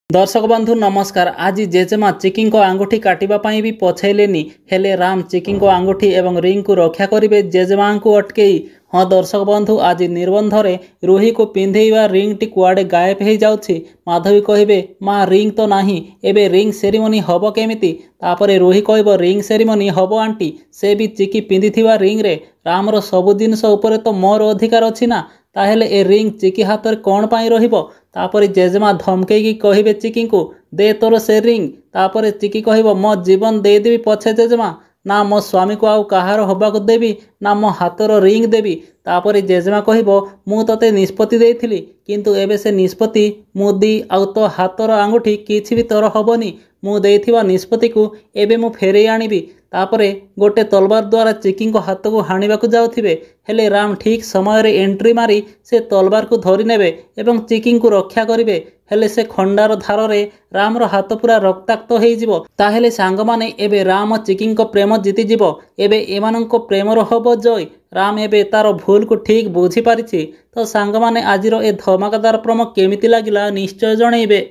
दर्शक बंधु नमस्कार। आज जेजेमा चिकी आंगुठी काटिबाई भी पछैलेनी हेले राम चिकी आंगुठी एवं रिंग को रक्षा करेंगे जेजेमा को अटकई। हाँ दर्शक बंधु आज निबंध में रुही को पिंधेवा रिंग टी कुआड़े गायब हो जाउछि। माधवी कहे माँ रिंग तो नहीं एबे रिंग सेरिमनी हब केमिति। तापरे रुही कह रिंग सेरिमनी हब आंटी से भी चिकी पिंधिथिबा रिंग रे रामर सबु जिनस उपरे तो मोर अधिकार अछि ना। ताहेले ए रिंग चिकी हाथ में कौन पाई रहिबो। तापरे जेजेमा धमकेकी कहे चिकी को दे तोर से रिंग। तापरे चिकी कह मो जीवन देदेवी पछे जेजेमा ना मो स्वामी को आउ कहार हबाक देवी ना मो हाथर रिंग देवी। तापरे जेजेमा कह मु तते निष्पत्ति देइथिली किंतु एबे से निष्पत्ति मुदी आउ तो हाथर आंगुठी किछि भी तोर हबनी। मु देइथिबा निष्पत्ति को एबे मु फेरई आनिबी। तापरे गोटे तलवार द्वारा चिकी हाथ को हाणिबाकु जाउथिबे हेले राम ठीक समय रे एंट्री मारी से तलवार को धरी नेबे एवं चिकी को रक्षा करिवे। हेले से खंडार धार रे रामर हाथ पूरा रक्ताक्त हो जिवो। ताहेले सांग माने एबे राम चिकी प्रेम जीति जिवो। एबे एमानंको प्रेमर हबो जय। राम एबे तार भूल को ठीक बुझी पारिछि। तो सांग माने आजिर ए धमाकादार प्रोमो केमिति लागिला निश्चय जणैबे।